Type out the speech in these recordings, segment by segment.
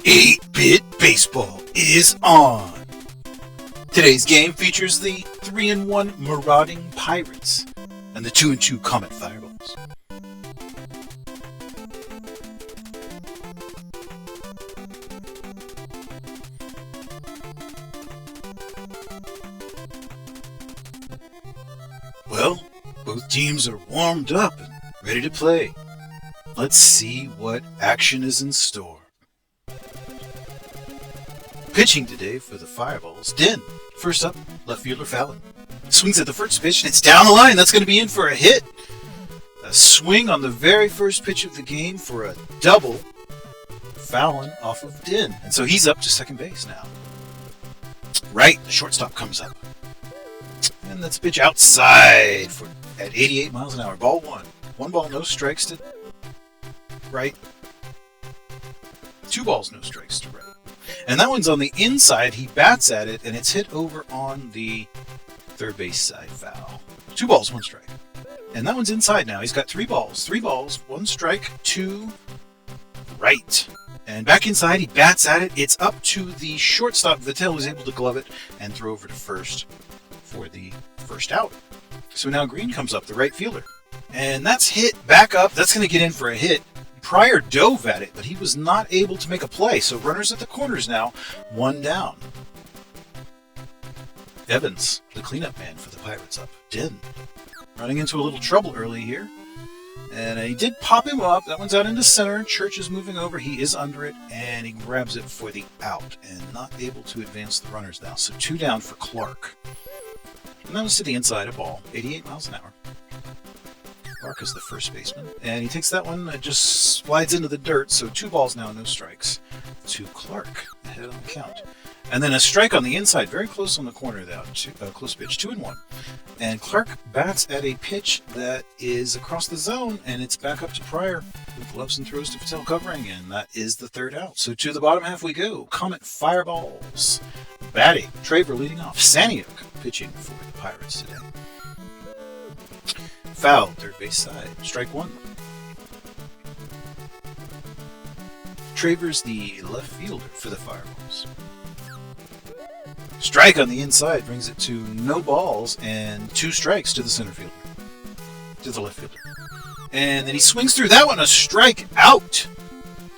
Eight-Bit Baseball is on! Today's game features the 3-1 Marauding Pirates and the 2-2 Comet Fireballs. Well, both teams are warmed up and ready to play. Let's see what action is in store. Pitching today for the Fireballs, Den. First up, left fielder Fallon. Swings at the first pitch, and it's down the line. That's going to be in for a hit. A swing on the very first pitch of the game for a double. Fallon off of Den. And so he's up to second base now. Right, the shortstop comes up. And that's a pitch outside at 88 miles an hour. Ball one. One ball, no strikes to right. Two balls, no strikes to right. And that one's on the inside. He bats at it, and it's hit over on the third base side foul. 2 balls, 1 strike. And that one's inside now. He's got 3 balls. 3 balls, 1 strike, 2 right. And back inside, he bats at it. It's up to the shortstop. Vittel was able to glove it and throw over to first for the first out. So now Green comes up, the right fielder. And that's hit back up. That's going to get in for a hit. Pryor dove at it, but he was not able to make a play. So runners at the corners now, 1 down. Evans, the cleanup man for the Pirates, up. Den running into a little trouble early here. And he did pop him up. That one's out into center. Church is moving over. He is under it, and he grabs it for the out and not able to advance the runners now. So 2 down for Clark. And that was to the inside, a ball, 88 miles an hour. Clark is the first baseman, and he takes that one, it just slides into the dirt, so 2 balls now, no strikes to Clark, ahead on the count. And then a strike on the inside, very close on the corner, close pitch, 2-1. And Clark bats at a pitch that is across the zone, and it's back up to Pryor, who gloves and throws to Patel covering, and that is the third out. So to the bottom half we go. Comet Fireballs. Batting, Traver leading off. Saniuk pitching for the Pirates today. Foul, third base side. Strike 1. Traver's the left fielder for the Fireballs. Strike on the inside brings it to no balls and 2 strikes to the center fielder. To the left fielder. And then he swings through that one, a strike out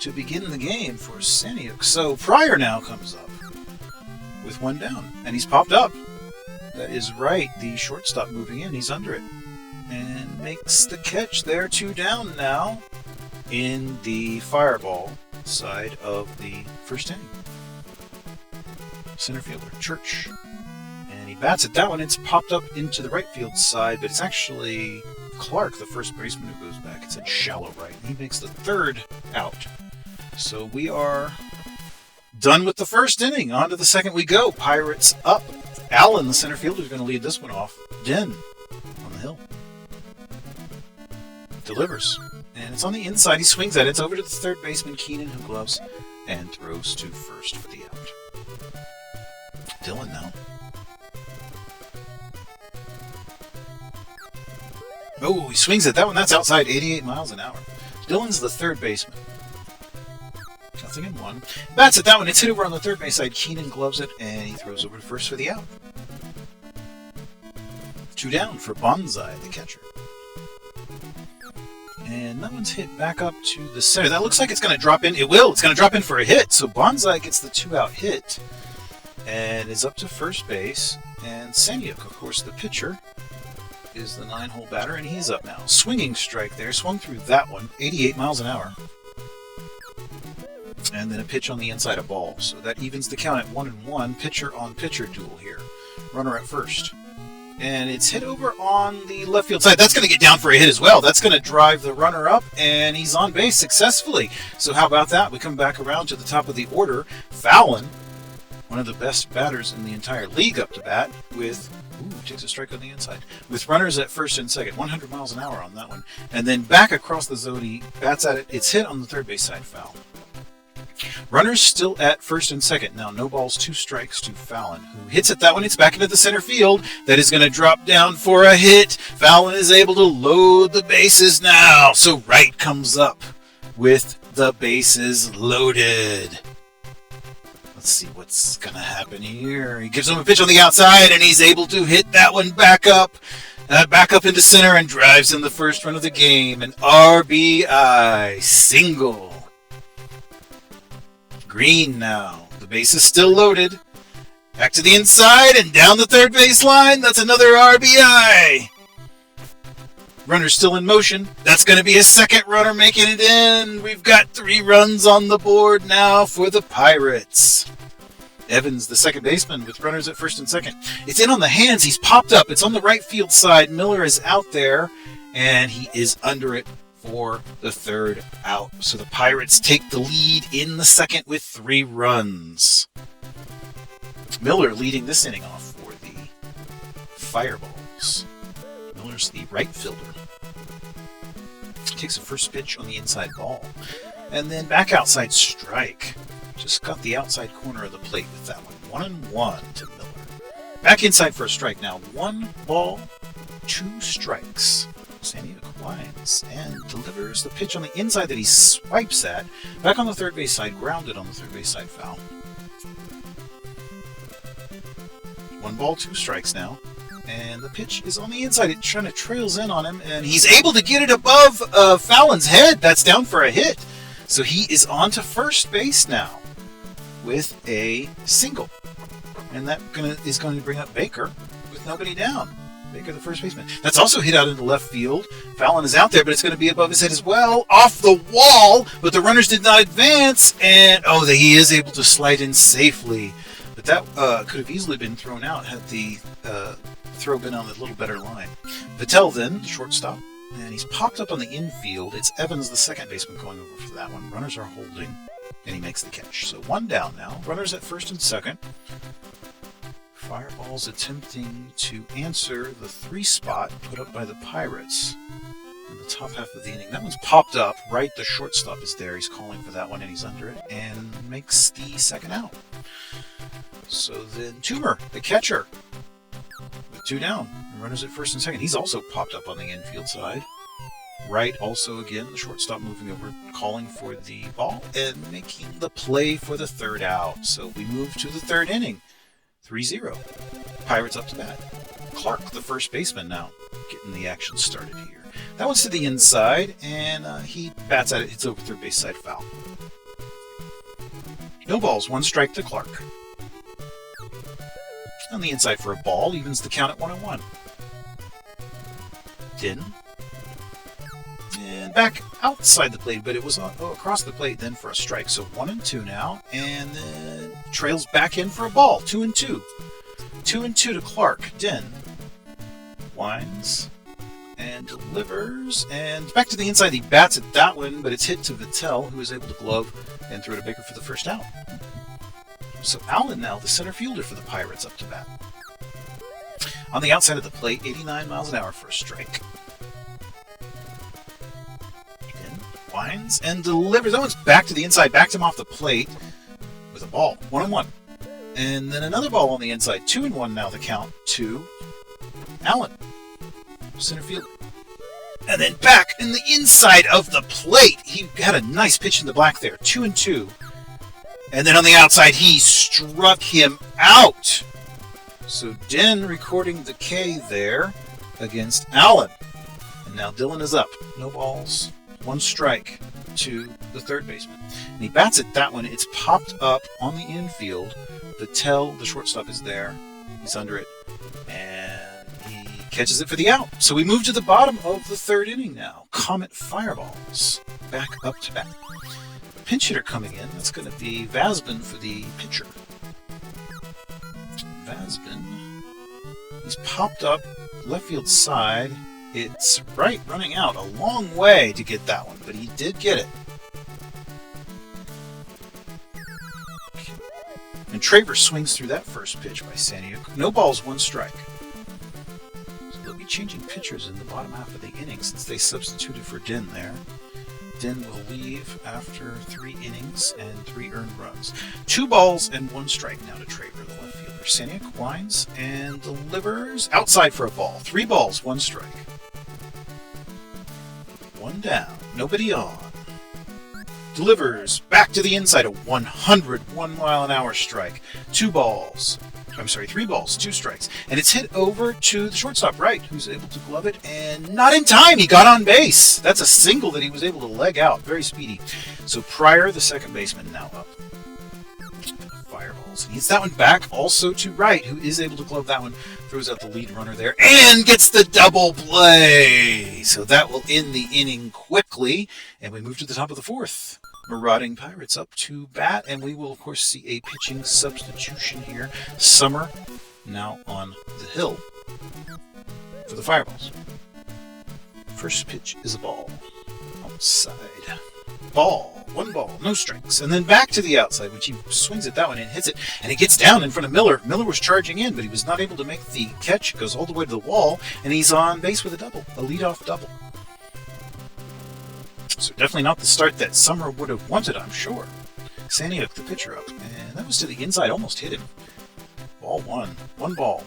to begin the game for Saniuk. So Pryor now comes up with 1 down. And he's popped up. That is right, the shortstop moving in. He's under it. And makes the catch there, 2 down now in the Fireball side of the first inning. Center fielder, Church. And he bats at that one. It's popped up into the right field side, but it's actually Clark, the first baseman, who goes back. It's in shallow right. And he makes the third out. So we are done with the first inning. On to the second we go. Pirates up. Allen, the center fielder, is going to lead this one off. Den on the hill. Delivers. And it's on the inside. He swings at it. It's over to the third baseman, Keenan, who gloves and throws to first for the out. Dylan now. Oh, he swings at that one. That's outside, 88 miles an hour. Dylan's the third baseman. Nothing in 1. Bats at that one. It's hit over on the third base side. Keenan gloves it, and he throws over to first for the out. 2 down for Bonsai, the catcher. And that one's hit back up to the center. That looks like it's going to drop in. It will. It's going to drop in for a hit. So Bonsai gets the 2-out hit and is up to first base. And Saniuk, of course, the pitcher, is the 9-hole batter, and he's up now. Swinging strike there. Swung through that one. 88 miles an hour. And then a pitch on the inside, a ball. So that evens the count at 1-1. Pitcher-on-pitcher duel here. Runner at first. And it's hit over on the left field side. That's going to get down for a hit as well. That's going to drive the runner up, and he's on base successfully. So how about that? We come back around to the top of the order. Fallon, one of the best batters in the entire league up to bat, with, takes a strike on the inside, with runners at first and second. 100 miles an hour on that one. And then back across the zone, he bats at it. It's hit on the third base side, foul. Runners still at first and second. Now, no balls, 2 strikes to Fallon, who hits it. That one, it's back into the center field. That is going to drop down for a hit. Fallon is able to load the bases now. So Wright comes up with the bases loaded. Let's see what's going to happen here. He gives him a pitch on the outside, and he's able to hit that one back up into center and drives in the first run of the game. An RBI single. Green now. The base is still loaded. Back to the inside and down the third base line. That's another RBI. Runner's still in motion. That's going to be a second runner making it in. We've got 3 runs on the board now for the Pirates. Evans, the second baseman, with runners at first and second. It's in on the hands. He's popped up. It's on the right field side. Miller is out there, and he is under it for the third out. So the Pirates take the lead in the second with 3 runs. Miller leading this inning off for the Fireballs. Miller's the right fielder. Takes a first pitch on the inside ball. And then back outside strike. Just got the outside corner of the plate with that one. 1-1 to Miller. Back inside for a strike now. 1 ball, 2 strikes. Sandy winds and delivers the pitch on the inside that he swipes at. Back on the third base side, grounded on the third base side foul. 1 ball, 2 strikes now. And the pitch is on the inside. It kind of trails in on him, and he's able to get it above Fallon's head. That's down for a hit. So he is on to first base now with a single. And that is going to bring up Baker with nobody down. Baker, the first baseman. That's also hit out into left field. Fallon is out there, but it's going to be above his head as well. Off the wall, but the runners did not advance. And, he is able to slide in safely. But that could have easily been thrown out had the throw been on a little better line. Patel then, the shortstop. And he's popped up on the infield. It's Evans, the second baseman, going over for that one. Runners are holding, and he makes the catch. So 1 down now. Runners at first and second. Fireballs attempting to answer the 3 spot put up by the Pirates in the top half of the inning. That one's popped up. Right, the shortstop is there. He's calling for that one, and he's under it, and makes the second out. So then Toomer, the catcher, with 2 down. Runners at first and second. He's also popped up on the infield side. Right, also again, the shortstop moving over, calling for the ball, and making the play for the third out. So we move to the third inning. 3-0. Pirates up to bat. Clark, the first baseman, now getting the action started here. That one's to the inside, and he bats at it. It's over third base side foul. No balls, 1 strike to Clark. On the inside for a ball, evens the count at 1-1. Din. And back outside the plate, but it was across the plate then for a strike. So 1-2 now, and then trails back in for a ball. 2-2. 2-2 to Clark. Din winds and delivers, and back to the inside. He bats at that one, but it's hit to Vittel, who is able to glove and throw to Baker for the first out. So Allen now, the center fielder for the Pirates, up to bat. On the outside of the plate, 89 miles an hour for a strike. Winds and delivers. That one's back to the inside. Backed him off the plate with a ball. 1-1. And then another ball on the inside. 2-1 now the count to Allen, center fielder. And then back in the inside of the plate. He had a nice pitch in the black there. 2-2. And then on the outside, he struck him out. So Den recording the K there against Allen. And now Dylan is up. No balls. 1 strike to the third baseman. And he bats at that one. It's popped up on the infield. Vittel, the shortstop, is there. He's under it. And he catches it for the out. So we move to the bottom of the third inning now. Comet Fireballs back up to bat. Pinch hitter coming in. That's going to be Vasbin for the pitcher. Vasbin. He's popped up left field side. It's right, running out a long way to get that one, but he did get it. And Travers swings through that first pitch by Sandy. No balls, 1 strike. So they'll be changing pitchers in the bottom half of the inning since they substituted for Din there. Den will leave after 3 innings and 3 earned runs. 2 balls and 1 strike now to Traver, the left fielder. Saniak winds and delivers outside for a ball. 3 balls, 1 strike. 1 down, nobody on. Delivers back to the inside, a 101 mile an hour strike. 3 balls, 2 strikes. And it's hit over to the shortstop right, who's able to glove it, and not in time, he got on base. That's a single that he was able to leg out, very speedy. So Pryor, the second baseman, now up. Fireballs. And he hits that one back also to right, who is able to glove that one, throws out the lead runner there, and gets the double play. So that will end the inning quickly, and we move to the top of the 4th. Marauding Pirates up to bat, and we will, of course, see a pitching substitution here. Summer now on the hill for the Fireballs. First pitch is a ball. Outside. Ball. 1 ball. No strikes. And then back to the outside, which he swings at that one and hits it. And it gets down in front of Miller. Miller was charging in, but he was not able to make the catch. It goes all the way to the wall, and he's on base with a double. A leadoff double. So definitely not the start that Summer would have wanted, I'm sure. Saniak, the pitcher, up, and that was to the inside, almost hit him. Ball 1. 1 ball,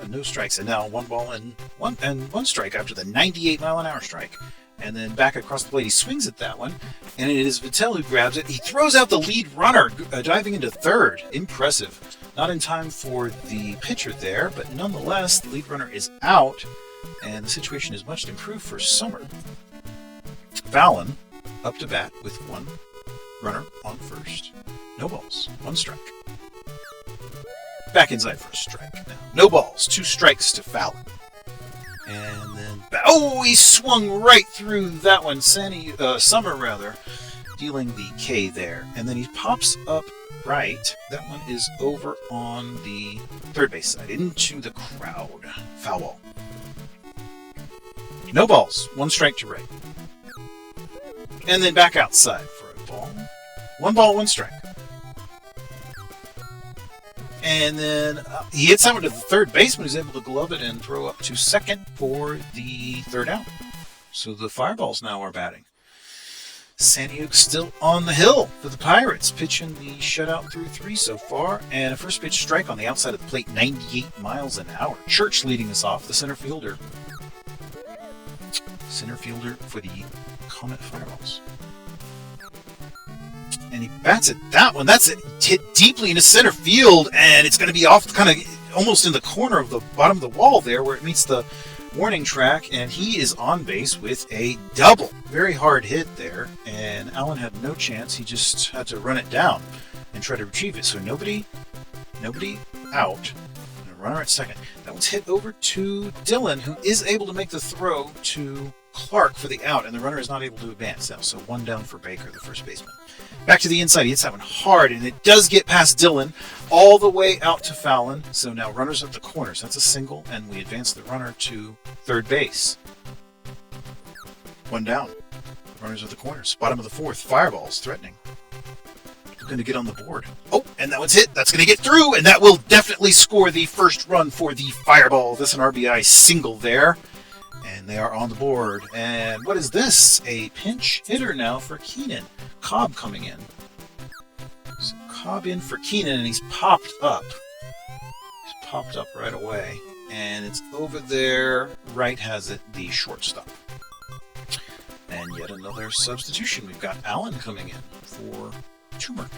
no strikes, and now 1 ball and 1 strike after the 98 mile an hour strike. And then back across the plate, he swings at that one, and it is Vittel who grabs it. He throws out the lead runner, diving into third. Impressive. Not in time for the pitcher there, but nonetheless, the lead runner is out, and the situation is much improved for Summer. Fallon up to bat with 1 runner on first. No balls, 1 strike. Back inside for a strike now. No balls, 2 strikes to Fallon. And then he swung right through that one. Summer, dealing the K there. And then he pops up right. That one is over on the third base side, into the crowd. Foul ball. No balls, 1 strike to right. And then back outside for a ball. 1 ball, 1 strike. And then he hits that one to the third baseman, who's able to glove it and throw up to second for the 3rd out. So the Fireballs now are batting. Saniak still on the hill for the Pirates, pitching the shutout through 3 so far. And a first pitch strike on the outside of the plate, 98 miles an hour. Church leading us off, the center fielder. Center fielder for the Comet Fireballs. And he bats at that one. That's hit deeply into center field, and it's going to be off kind of almost in the corner of the bottom of the wall there where it meets the warning track, and he is on base with a double. Very hard hit there, and Allen had no chance. He just had to run it down and try to retrieve it. So nobody out. And a runner at second. That one's hit over to Dylan, who is able to make the throw to Clark for the out, and the runner is not able to advance now. So 1 down for Baker, the first baseman. Back to the inside, he hits that one hard, and it does get past Dylan all the way out to Fallon. So now runners at the corners. That's a single, and we advance the runner to third base. 1 down. Runners at the corners. Bottom of the 4th, Fireballs threatening. Going to get on the board. Oh, and that one's hit. That's going to get through, and that will definitely score the first run for the Fireball. That's an RBI single there. And they are on the board. And what is this? A pinch hitter now for Keenan. Cobb coming in. So Cobb in for Keenan, and he's popped up. He's popped up right away. And it's over there. Right has it, the shortstop. And yet another substitution. We've got Allen coming in for Toomer.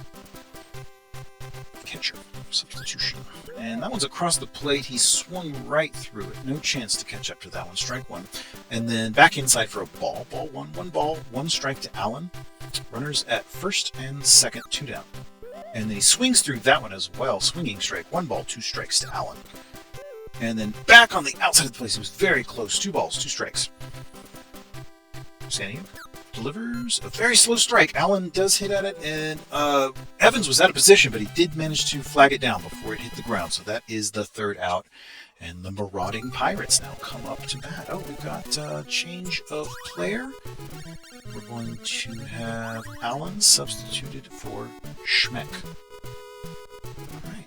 Catcher substitution. And that one's across the plate. He swung right through it. No chance to catch up to that one. Strike 1. And then back inside for a ball. Ball 1. 1 ball, 1 strike to Allen. Runners at first and second, 2 down. And then he swings through that one as well. Swinging strike. 1 ball, 2 strikes to Allen. And then back on the outside of the place. He was very close. 2 balls, 2 strikes. Saniak delivers a very slow strike. Allen does hit at it, and Evans was out of position, but he did manage to flag it down before it hit the ground. So that is the 3rd out. And the Marauding Pirates now come up to bat. Oh, we've got a change of player. We're going to have Allen substituted for Schmeck. All right.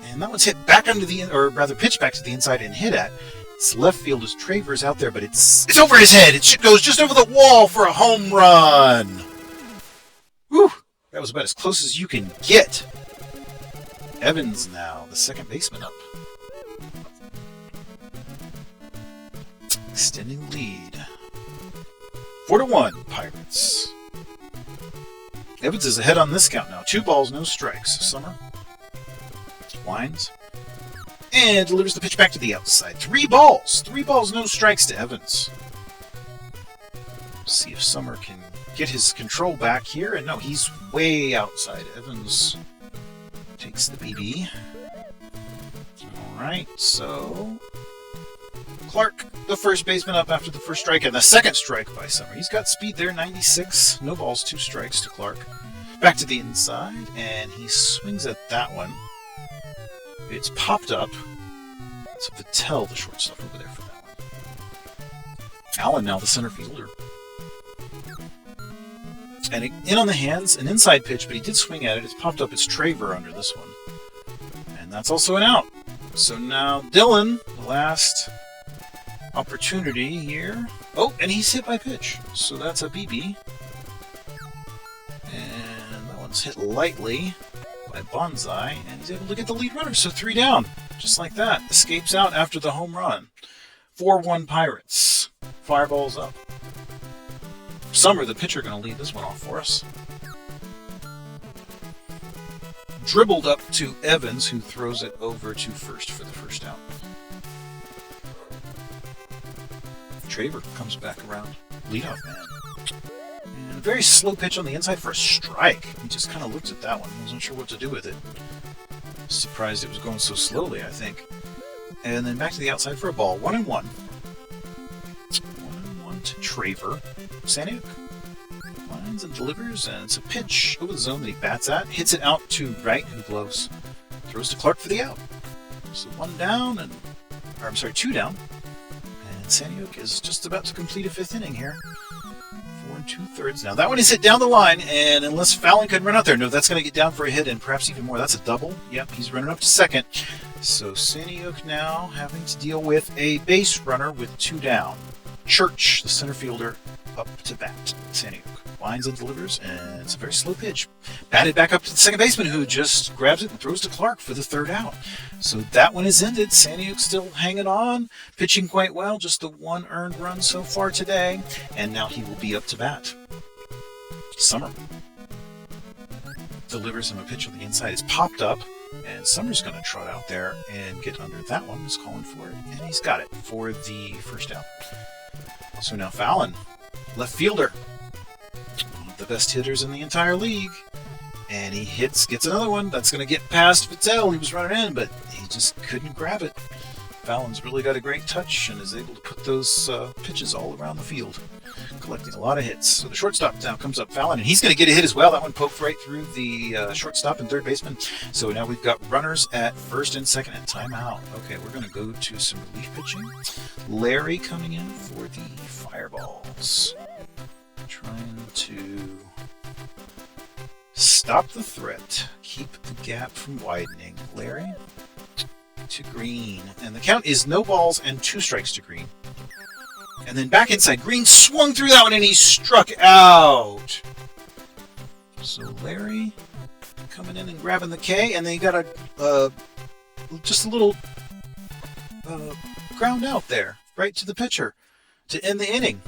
And that one's hit back under the, or rather pitched back to the inside and hit at. It's left field as Traver's out there, but it's over his head. It goes just over the wall for a home run. Whew! That was about as close as you can get. Evans now, the second baseman up. Extending lead. 4-1, Pirates. Evans is ahead on this count now. 2 balls, no strikes. Summer winds and delivers the pitch back to the outside. 3 balls, no strikes to Evans. See if Summer can get his control back here. And no, he's way outside. Evans takes the BB. All right, so Clark, the first baseman, up after the first strike, and the second strike by Summer. He's got speed there, 96. No balls, 2 strikes to Clark. Back to the inside, and he swings at that one. It's popped up. So Vittel, the shortstop, over there for that one. Allen now the center fielder. And in on the hands, an inside pitch, but he did swing at it. It's popped up. It's Traver under this one. And that's also an out. So now Dylan, the last opportunity here. Oh, and he's hit by pitch. So that's a BB. And that one's hit lightly by Bonsai, and he's able to get the lead runner. So 3 down, just like that. Escapes out after the home run. 4-1 Pirates. Fireball's up. Summer, the pitcher, going to lead this one off for us. Dribbled up to Evans, who throws it over to first for the first out. Traver comes back around. Leadoff man. And a very slow pitch on the inside for a strike. He just kind of looked at that one. Wasn't sure what to do with it. Surprised it was going so slowly, I think. And then back to the outside for a ball. 1-1. 1-1 to Traver. Saniuk lines and delivers, and it's a pitch over the zone that he bats at. Hits it out to right, who blows. Throws to Clark for the out. So 1 down, and... Or, I'm sorry, 2 down. And Saniuk is just about to complete a 5th inning here. 4 2/3. Now that one is hit down the line, and unless Fallon can run out there, no, that's going to get down for a hit, and perhaps even more. That's a double. Yep, he's running up to second. So Saniuk now having to deal with a base runner with 2 down. Church, the center fielder, up to bat. Saniuk lines and delivers, and it's a very slow pitch. Batted back up to the second baseman, who just grabs it and throws to Clark for the 3rd out. So that one is ended. Saniuk still hanging on, pitching quite well. Just the 1 earned run so far today, and now he will be up to bat. Summer delivers him a pitch on the inside. It's popped up, and Summer's going to trot out there and get under that one. He's calling for it, and he's got it for the first out. So now Fallon, left fielder, one of the best hitters in the entire league, and he gets another one. That's going to get past Vittel. He was running in, but he just couldn't grab it. Fallon's really got a great touch and is able to put those pitches all around the field, collecting a lot of hits. So the shortstop now comes up, Fallon, and he's going to get a hit as well. That one poked right through the shortstop and third baseman. So now we've got runners at first and second and timeout. Okay, we're going to go to some relief pitching. Larry coming in for the Fireballs. Trying to stop the threat, keep the gap from widening. Larry to Green, and the count is no balls and 2 strikes to Green. And then back inside, Green swung through that one and he struck out. So Larry coming in and grabbing the K, and then he got just a little ground out there, right to the pitcher to end the inning.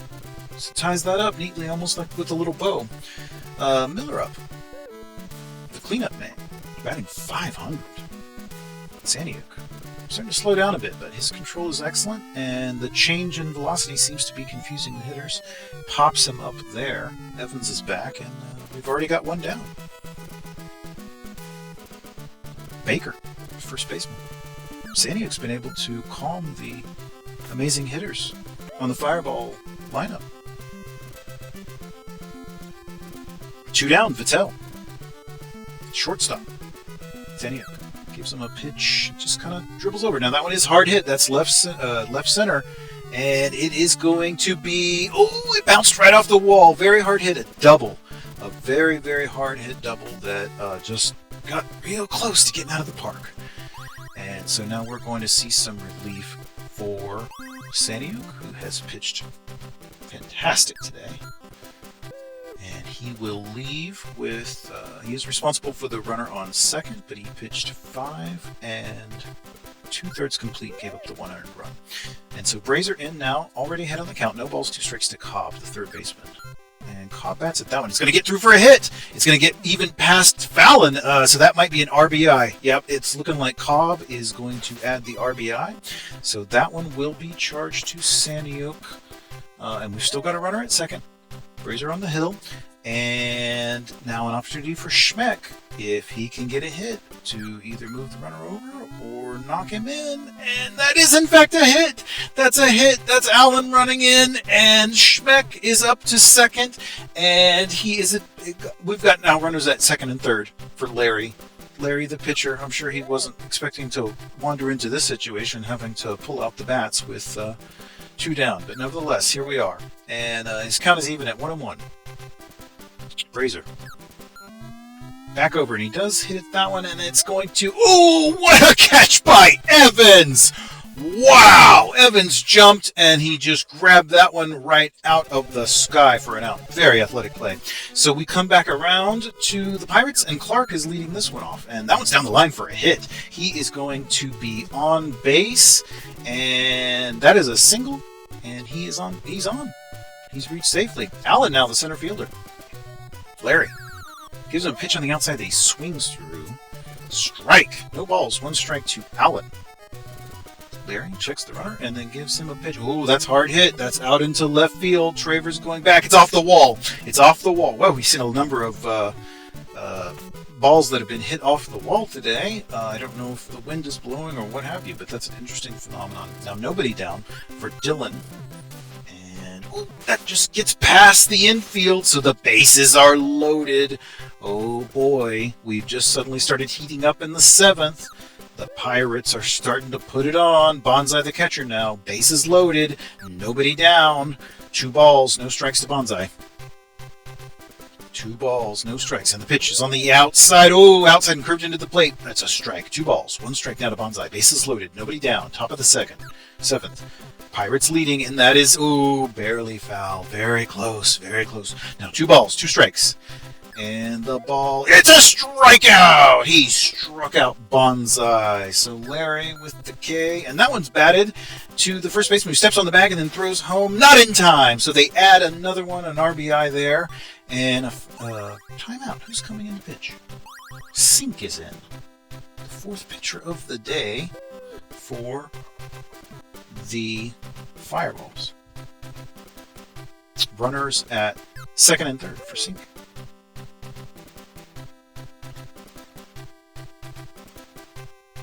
So ties that up neatly, almost like with a little bow. Miller up, the cleanup man, batting .500. Saniuk starting to slow down a bit, but his control is excellent, and the change in velocity seems to be confusing the hitters. Pops him up there. Evans is back, and we've already got 1 down. Baker, first baseman. Saniuk's been able to calm the amazing hitters on the Fireball lineup. 2 down, Vittel. Shortstop, Saniuk. Gives him a pitch, just kind of dribbles over. Now that one is hard hit. That's left center, and it is going to be. Oh, it bounced right off the wall. Very hard hit. A double, a very, very hard hit double that just got real close to getting out of the park. And so now we're going to see some relief for Saniuk, who has pitched fantastic today. And he will leave with, he is responsible for the runner on second, but he pitched 5 and 2/3 complete, gave up the 1 earned run. And so Brazier in now, already ahead on the count. No balls, 2 strikes to Cobb, the third baseman. And Cobb bats at that one. It's going to get through for a hit. It's going to get even past Fallon, so that might be an RBI. Yep, it's looking like Cobb is going to add the RBI. So that one will be charged to Saniuk. And we've still got a runner at second. Brazier on the hill. And now an opportunity for Schmeck, if he can get a hit, to either move the runner over or knock him in. And that is in fact a hit. That's a hit. That's Allen running in, and Schmeck is up to second. And we've got now runners at second and third for Larry. Larry, the pitcher, I'm sure he wasn't expecting to wander into this situation, having to pull out the bats with 2 down. But nevertheless, here we are. And his count is even at 1-1. Brazier. Back over, and he does hit that one, and it's going to... Oh, what a catch by Evans! Wow! Evans jumped, and he just grabbed that one right out of the sky for an out. Very athletic play. So we come back around to the Pirates, and Clark is leading this one off. And that one's down the line for a hit. He is going to be on base, and that is a single, and he's on. He's reached safely. Allen now the center fielder. Larry gives him a pitch on the outside that he swings through. Strike. No balls. 1 strike to Allen. Larry checks the runner and then gives him a pitch. Oh, that's hard hit. That's out into left field. Travers going back. It's off the wall. It's off the wall. Well, we've seen a number of balls that have been hit off the wall today. I don't know if the wind is blowing or what have you, but that's an interesting phenomenon. Now, nobody down for Dylan. Ooh, that just gets past the infield, so the bases are loaded. Oh boy, we've just suddenly started heating up in the 7th. The Pirates are starting to put it on. Bonsai the catcher now. Bases loaded. Nobody down. 2 balls, no strikes to Bonsai. 2 balls, no strikes. And the pitch is on the outside. Oh, outside and curved into the plate. That's a strike. 2 balls, 1 strike now to Bonsai. Bases loaded. Nobody down. Top of the 7th. Pirates leading, and that is, ooh, barely foul. Very close, very close. Now 2 balls, 2 strikes. And the ball, it's a strikeout! He struck out Bonsai. So Larry with the K, and that one's batted to the first baseman who steps on the bag and then throws home. Not in time, so they add another one, an RBI there. And a timeout. Who's coming in to pitch? Sink is in. The 4th pitcher of the day for the Fireballs. Runners at second and third for Sink.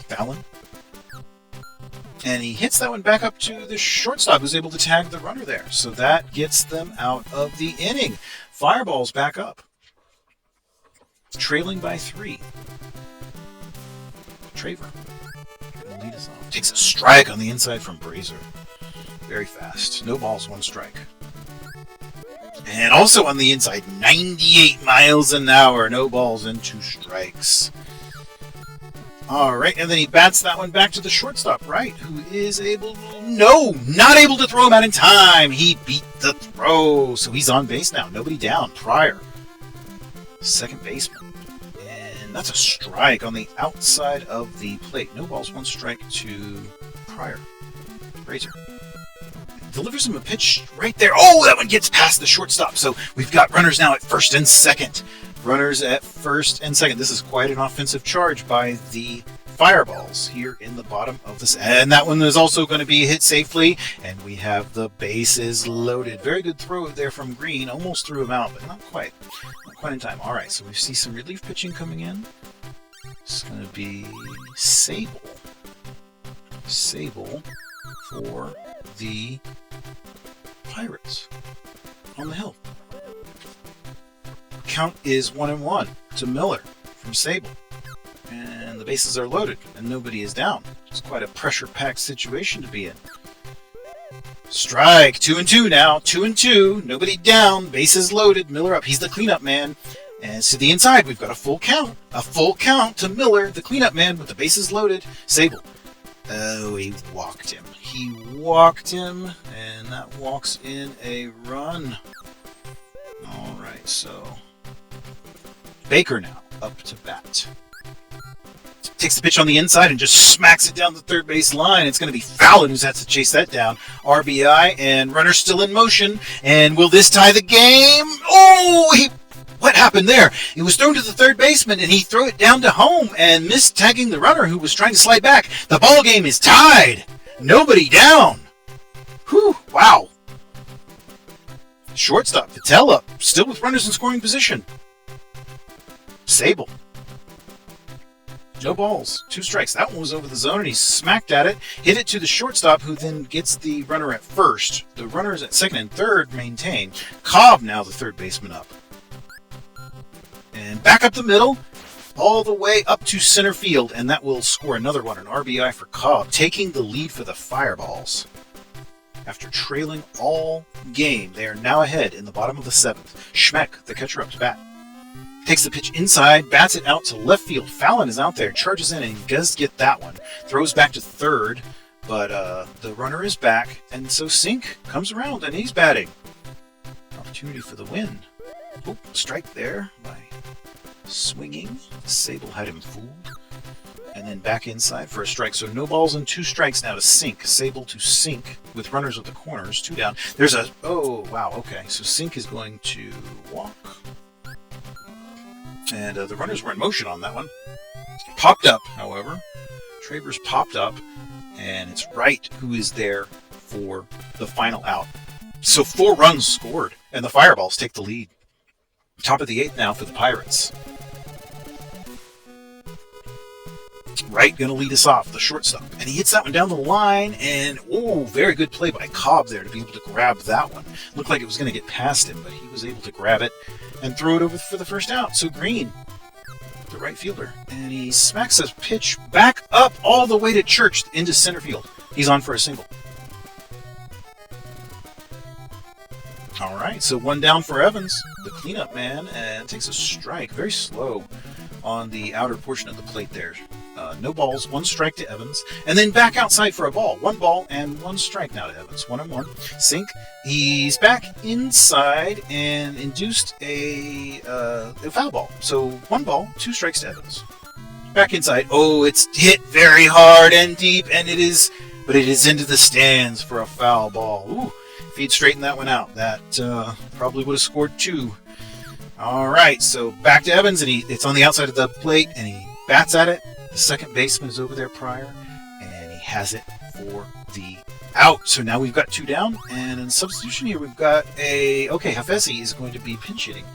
Fallon. And he hits that one back up to the shortstop, who's able to tag the runner there. So that gets them out of the inning. Fireballs back up. Trailing by 3. Traver. Lead us off. Takes a strike on the inside from Brazier. Very fast. No balls, 1 strike. And also on the inside, 98 miles an hour. No balls and 2 strikes. All right, and then he bats that one back to the shortstop, right, who is able to... No, not able to throw him out in time. He beat the throw, so he's on base now. Nobody down. Pryor, second baseman. And that's a strike on the outside of the plate. No balls, 1 strike to Pryor. Brazier delivers him a pitch right there. Oh, that one gets past the shortstop. So we've got runners now at first and second. Runners at first and second. This is quite an offensive charge by the Fireballs here in the bottom of this. And that one is also going to be hit safely. And we have the bases loaded. Very good throw there from Green. Almost threw him out, but not quite. Not quite in time. All right, so we see some relief pitching coming in. It's going to be Sable. Sable for the Pirates on the hill. Count is 1-1 to Miller from Sable. And the bases are loaded and nobody is down. It's quite a pressure-packed situation to be in. Strike, 2-2 now, 2-2. Nobody down, bases loaded, Miller up. He's the cleanup man. And to the inside, we've got a full count. A full count to Miller, the cleanup man with the bases loaded. Sable Oh, he walked him. He walked him, and that walks in a run. Alright, so Baker now up to bat. Takes the pitch on the inside and just smacks it down the third base line. It's going to be Fallon who has to chase that down. RBI, and runner still in motion. And will this tie the game? Oh, what happened there? It was thrown to the third baseman, and he threw it down to home and missed tagging the runner who was trying to slide back. The ball game is tied. Nobody down. Whew, wow. Shortstop, Patel up, still with runners in scoring position. Sable. No balls, 2 strikes. That one was over the zone, and he smacked at it, hit it to the shortstop, who then gets the runner at first. The runners at second and third maintain. Cobb now the third baseman up. And back up the middle, all the way up to center field, and that will score another one, an RBI for Cobb, taking the lead for the Fireballs. After trailing all game, they are now ahead in the bottom of the 7th. Schmeck, the catcher, up to bat. Takes the pitch inside, bats it out to left field. Fallon is out there, charges in, and does get that one. Throws back to third, but the runner is back, and so Sink comes around, and he's batting. Opportunity for the win. Oh, strike there by swinging. Sable had him fooled. And then back inside for a strike. So no balls and 2 strikes now to Sink. Sable to Sink with runners at the corners. 2 down. There's a... Oh, wow, okay. So Sink is going to walk. And the runners were in motion on that one. Popped up, however. Travers popped up, and it's Wright who is there for the final out. So 4 runs scored, and the Fireballs take the lead. Top of the 8th now for the Pirates. Wright going to lead us off, the shortstop. And he hits that one down the line, and oh, very good play by Cobb there to be able to grab that one. Looked like it was going to get past him, but he was able to grab it and throw it over for the first out. So Green, the right fielder, and he smacks a pitch back up all the way to Church into center field. He's on for a single. All right, so 1 down for Evans, the cleanup man, and takes a strike. Very slow on the outer portion of the plate there. No balls, 1 strike to Evans, and then back outside for a ball. 1 ball and 1 strike now to Evans. 1-1. Sink, he's back inside and induced a foul ball. So 1 ball, 2 strikes to Evans. Back inside. Oh, it's hit very hard and deep, and it is into the stands for a foul ball. Ooh, if he'd straightened that one out, that probably would have scored 2. All right, so back to Evans, and it's on the outside of the plate, and he bats at it. The second baseman is over there, Pryor, and he has it for the out. So now we've got 2 down, and in substitution here we've got Hafesi is going to be pinch hitting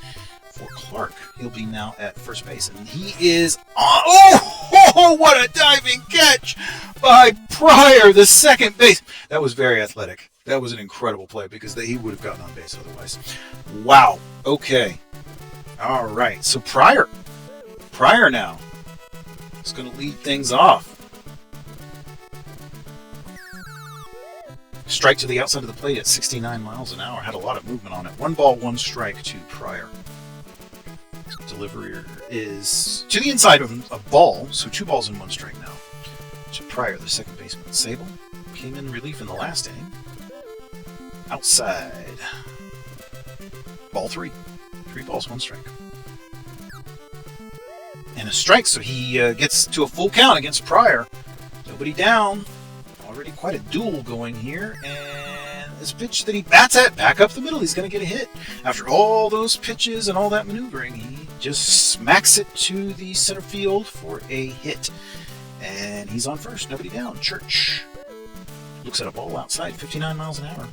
for Clark. He'll be now at first base, and he is on. Oh, what a diving catch by Pryor, the second base. That was very athletic. That was an incredible play because he would have gotten on base otherwise. Wow. Okay. All right. So Pryor now is going to lead things off. Strike to the outside of the plate at 69 miles an hour. Had a lot of movement on it. 1 ball, 1 strike to Pryor. Delivery is to the inside of a ball, so 2 balls and 1 strike now. To Pryor, the second baseman. Sable came in relief in the last inning. Outside. Ball 3. 3 balls, 1 strike. And a strike, so he gets to a full count against Pryor. Nobody down. Already quite a duel going here. And this pitch that he bats at, back up the middle, he's going to get a hit. After all those pitches and all that maneuvering, he just smacks it to the center field for a hit. And he's on first, nobody down. Church looks at a ball outside, 59 miles an hour.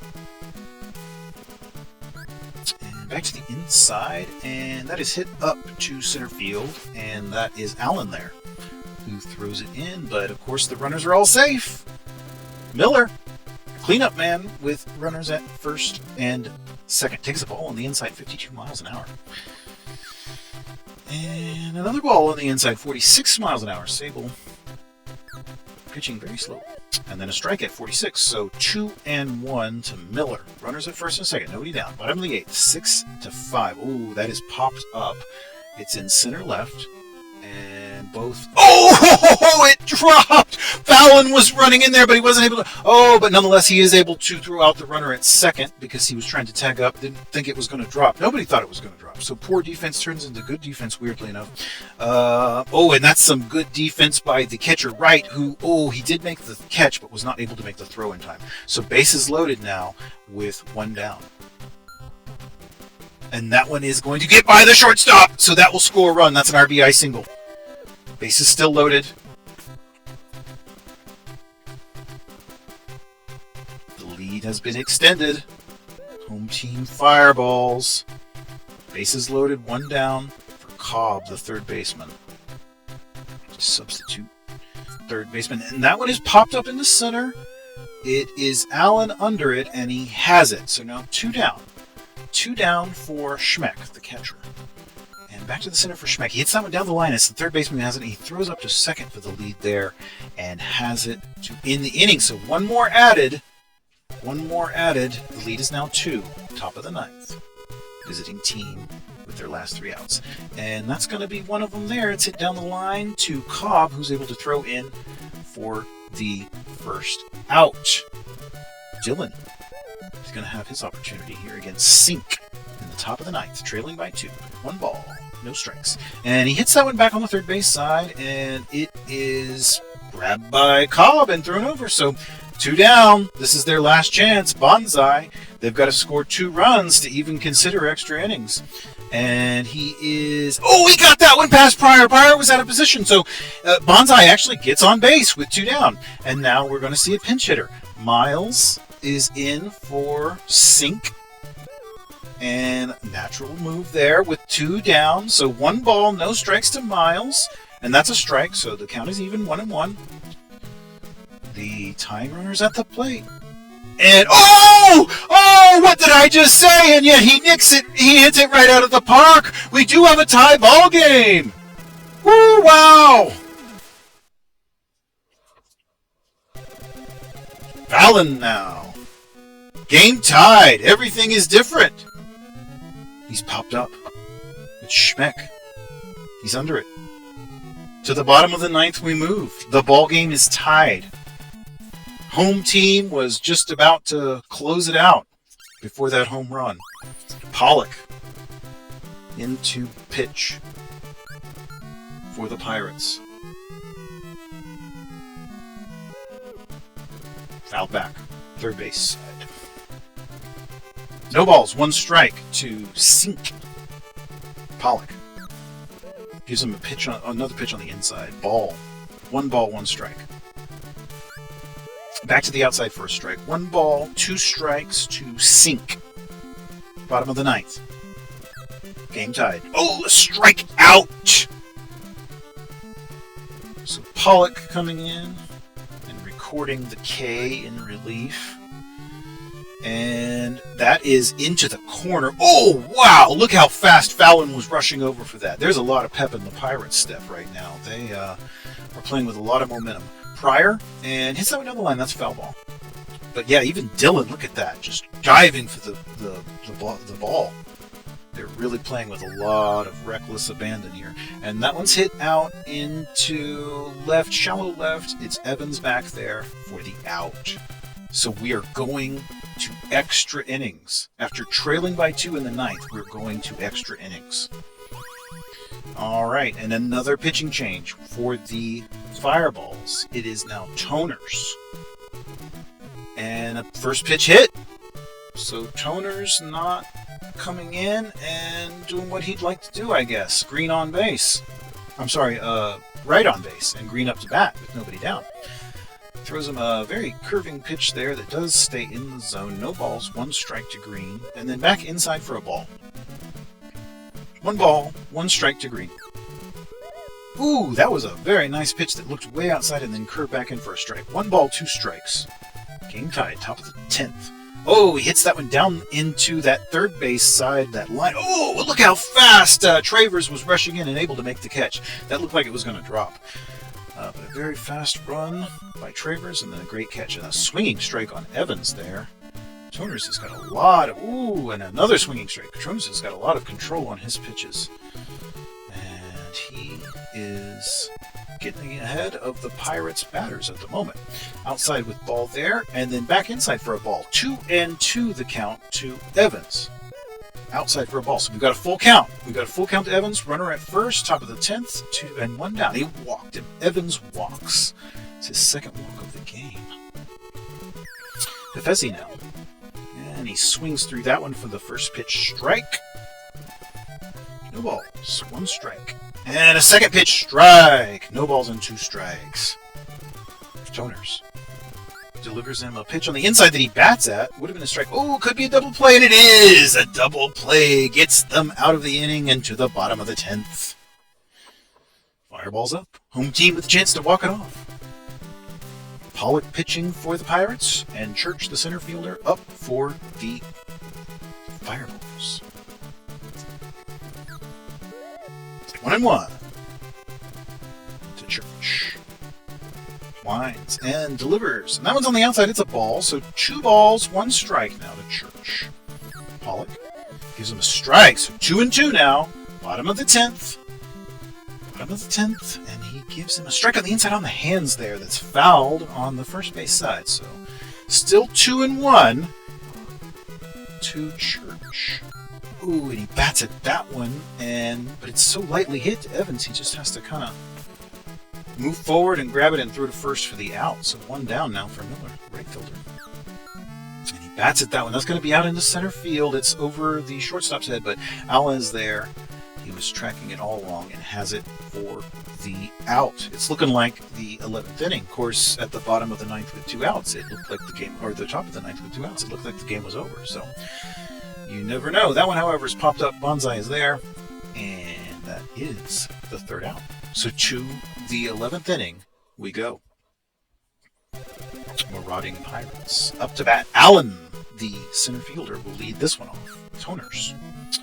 Back to the inside, and that is hit up to center field, and that is Allen there, who throws it in, but of course the runners are all safe. Miller, cleanup man with runners at first and second, takes a ball on the inside, 52 miles an hour. And another ball on the inside, 46 miles an hour. Sable pitching very slow. And then a strike at 46, so 2-1 to Miller. Runners at first and second, nobody down. Bottom of the 8th, 6-5. Ooh, that is popped up. It's in center left, and both. Oh, it dropped! Fallon was running in there, but he wasn't able to. Oh, but nonetheless, he is able to throw out the runner at second because he was trying to tag up. Didn't think it was going to drop. Nobody thought it was going to drop. So poor defense turns into good defense, weirdly enough. And that's some good defense by the catcher Wright, who, he did make the catch, but was not able to make the throw in time. So bases loaded now with one down. And that one is going to get by the shortstop, so that will score a run. That's an RBI single. Base is still loaded. The lead has been extended. Home team fireballs. Bases loaded, one down for Cobb, the third baseman. Substitute third baseman. And that one is popped up in the center. It is Allen under it, and he has it. So now two down. Two down for Schmeck, the catcher. And back to the center for Schmeck. He hits that one down the line as the third baseman has it. He throws up to second for the lead there and has it to end the inning. So one more added. The lead is now 2. Top of the 9th. Visiting team with their last 3 outs. And that's going to be one of them there. It's hit down the line to Cobb, who's able to throw in for the first out. Dylan is going to have his opportunity here against Sink in the top of the 9th, trailing by 2. 1 ball, no strikes. And he hits that one back on the third base side, and it is grabbed by Cobb and thrown over. So 2 down. This is their last chance. Bonsai. They've got to score 2 runs to even consider extra innings. And he is... he got that one past Pryor. Pryor was out of position. So Bonsai actually gets on base with 2 down. And now we're going to see a pinch hitter. Miles is in for Sink. And natural move there with 2 down. So 1 ball, no strikes to Miles. And that's a strike, so the count is even 1-1. The tying runner's at the plate. And what did I just say? And yet he nicks it. He hits it right out of the park. We do have a tie ball game. Woo, wow. Fallon now. Game tied. Everything is different. He's popped up. It's Schmeck. He's under it. To the bottom of the 9th we move. The ball game is tied. Home team was just about to close it out before that home run. Pollock into pitch for the Pirates. Foul back. Third base side. No balls, 1 strike to Sink. Pollock. Gives him a pitch on another pitch on the inside. Ball. 1 ball, 1 strike. Back to the outside for a strike. 1 ball, 2 strikes to Sink. Bottom of the 9th. Game tied. A strike out! So Pollock coming in and recording the K in relief. And that is into the corner. Oh, wow! Look how fast Fallon was rushing over for that. There's a lot of pep in the Pirates' step right now. They are playing with a lot of momentum. Pryor, and hits that one down the line. That's a foul ball. But yeah, even Dylan, look at that. Just diving for the ball. They're really playing with a lot of reckless abandon here. And that one's hit out into left, shallow left. It's Evans back there for the out. So we are going to extra innings. After trailing by 2 in the 9th, we're going to extra innings. All right, and another pitching change for the Fireballs. It is now Toners. And a first pitch hit. So Toners not coming in and doing what he'd like to do, I guess. Green on base. Right on base and Green up to bat with nobody down. Throws him a very curving pitch there that does stay in the zone. No balls, 1 strike to Green. And then back inside for a ball. 1 ball, 1 strike to Green. Ooh, that was a very nice pitch that looked way outside and then curved back in for a strike. 1 ball, 2 strikes. Game tied, top of the 10th. He hits that one down into that third base side, that line. Look how fast Travers was rushing in and able to make the catch. That looked like it was going to drop. But a very fast run by Travers and then a great catch. And a swinging strike on Evans there. Toners has got a lot of... and another swinging strike. Toners has got a lot of control on his pitches. And he is getting ahead of the Pirates batters at the moment. Outside with ball there, and then back inside for a ball. 2-2 the count to Evans. Outside for a ball. So we've got a full count. We've got a full count to Evans. Runner at first, top of the 10th, 2-1 down. He walked him. Evans walks. It's his second walk of the game. Defesi now. And he swings through that one for the first pitch strike. No balls. 1 strike. And a second pitch strike. No balls and 2 strikes. Toners delivers him a pitch on the inside that he bats at. Would have been a strike. Oh, could be a double play, and it is! A double play gets them out of the inning and to the bottom of the 10th. Fireball's up. Home team with a chance to walk it off. Pollock pitching for the Pirates, and Church, the center fielder, up for the Fireballs. 1-1 to Church. Winds and delivers. And that one's on the outside. It's a ball. So 2 balls, 1 strike now to Church. Pollock gives him a strike. So 2-2 now. Bottom of the 10th. Bottom of the 10th. And he gives him a strike on the inside on the hands there that's fouled on the first base side. So still 2-1 to Church. Ooh, and he bats at that one. But it's so lightly hit to Evans, he just has to kind of move forward and grab it and throw to first for the out. So 1 down now for Miller, right fielder. And he bats at that one. That's going to be out into center field. It's over the shortstop's head, but Allen's there. He was tracking it all along and has it for the out. It's looking like the 11th inning. Of course, at the bottom of the 9th with 2 outs, it looked like the game, or the top of the 9th with 2 outs, it looked like the game was over. So you never know. That one, however, is popped up. Bonsai is there, and that is the 3rd out. So to the 11th inning we go. Marauding Pirates. Up to bat. Allen, the center fielder, will lead this one off. Toners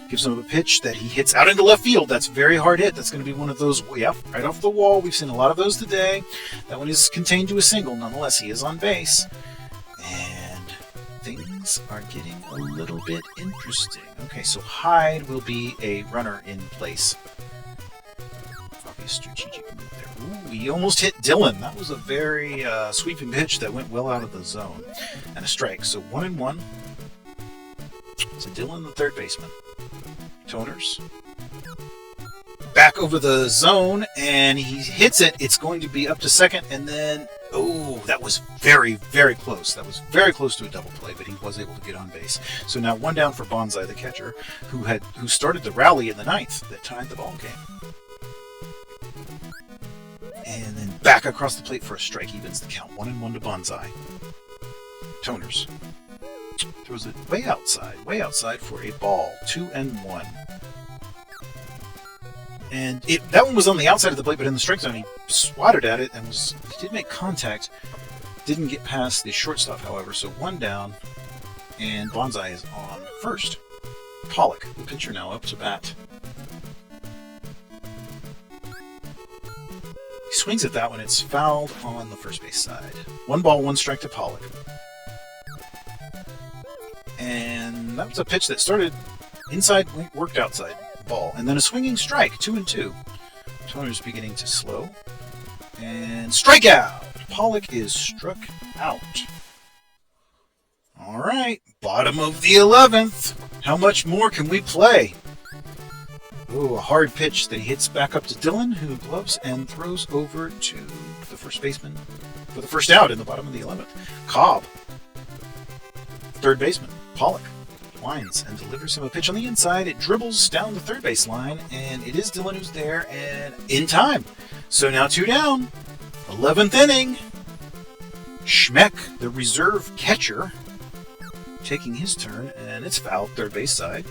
gives him a pitch that he hits out into left field. That's very hard hit. That's going to be one of those, right off the wall. We've seen a lot of those today. That one is contained to a single. Nonetheless, he is on base. And things are getting a little bit interesting. Okay, so Hyde will be a runner in place. Strategic move there. Ooh, he almost hit Dylan. That was a very sweeping pitch that went well out of the zone. And a strike. So 1-1. So Dylan, the 3rd baseman. Toners. Back over the zone, and he hits it. It's going to be up to second, and then, oh, that was very, very close. That was very close to a double play, but he was able to get on base. So now 1 down for Bonsai, the catcher, who started the rally in the 9th that tied the ball game. And then back across the plate for a strike, evens the count. 1-1 to Bonsai. Toners throws it way outside for a ball. 2-1. And that one was on the outside of the plate, but in the strike zone, he swatted at it and he did make contact. Didn't get past the shortstop, however. So 1 down, and Bonsai is on first. Pollock, the pitcher, now up to bat. He swings at that one. It's fouled on the first base side. 1 ball, 1 strike to Pollock. And that was a pitch that started inside, worked outside. Ball. And then a swinging strike. 2-2. Toners beginning to slow. And strikeout! Pollock is struck out. All right. Bottom of the 11th. How much more can we play? Ooh, a hard pitch that he hits back up to Dylan, who gloves and throws over to the first baseman for the first out in the bottom of the 11th. Cobb, 3rd baseman. Pollock winds and delivers him a pitch on the inside. It dribbles down the 3rd base line, and it is Dylan who's there, and in time. So now 2 down. 11th inning. Schmeck, the reserve catcher, taking his turn, and it's fouled 3rd base side.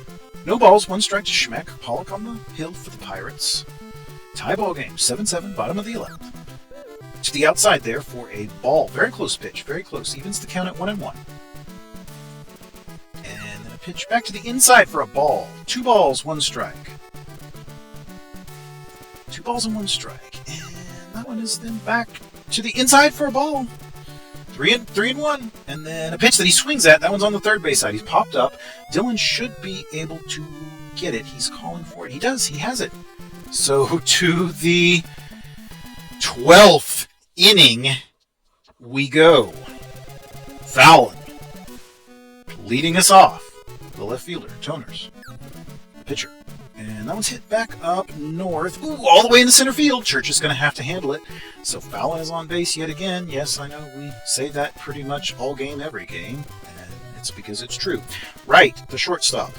No balls, 1 strike to Schmeck. Pollock on the hill for the Pirates. Tie ball game, 7-7, bottom of the 11th. To the outside there for a ball. Very close pitch, very close. Evens the count at 1-1. And then a pitch back to the inside for a ball. 2 balls, 1 strike. 2 balls and 1 strike. And that one is then back to the inside for a ball. 3-1, and then a pitch that he swings at. That one's on the 3rd base side. He's popped up. Dylan should be able to get it. He's calling for it. He does. He has it. So to the 12th inning we go. Fallon leading us off. The left fielder, Toners. Pitcher. And that one's hit back up north. Ooh, all the way into center field. Church is going to have to handle it. So Fallon is on base yet again. Yes, I know we say that pretty much all game, every game. And it's because it's true. Right, the shortstop.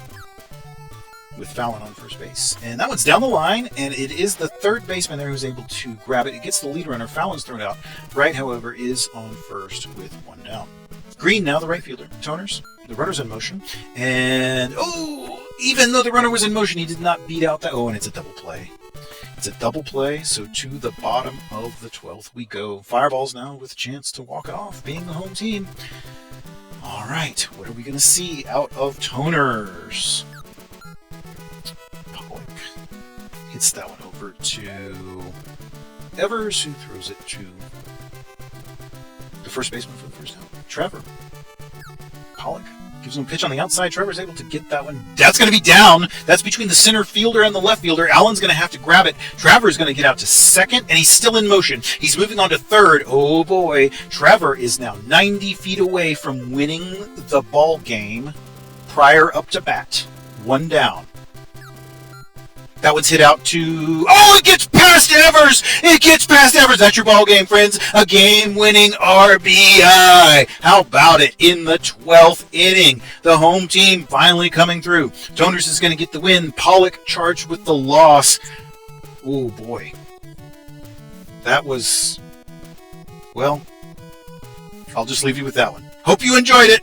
With Fallon on first base. And that one's down the line, and it is the third baseman there who's able to grab it. It gets the lead runner. Fallon's thrown out. Wright, however, is on first with one down. Green now the right fielder. Toners. The runner's in motion. And, even though the runner was in motion, he did not beat out that. Oh, and it's a double play. It's a double play, so to the bottom of the 12th we go. Fireballs now with a chance to walk it off, being the home team. All right, what are we going to see out of Toners? Pollock hits that one over to Evers, who throws it to the first baseman for the first out. Trevor. Pollock gives him a pitch on the outside. Trevor's able to get that one. That's going to be down. That's between the center fielder and the left fielder. Allen's going to have to grab it. Trevor's going to get out to second, and he's still in motion. He's moving on to third. Oh, boy. Trevor is now 90 feet away from winning the ball game. Pryor up to bat. One down. That one's hit out to... Oh, it gets past Evers! It gets past Evers! That's your ball game, friends. A game-winning RBI. How about it in the 12th inning? The home team finally coming through. Toners is going to get the win. Pollock charged with the loss. Oh, boy. That was... Well, I'll just leave you with that one. Hope you enjoyed it.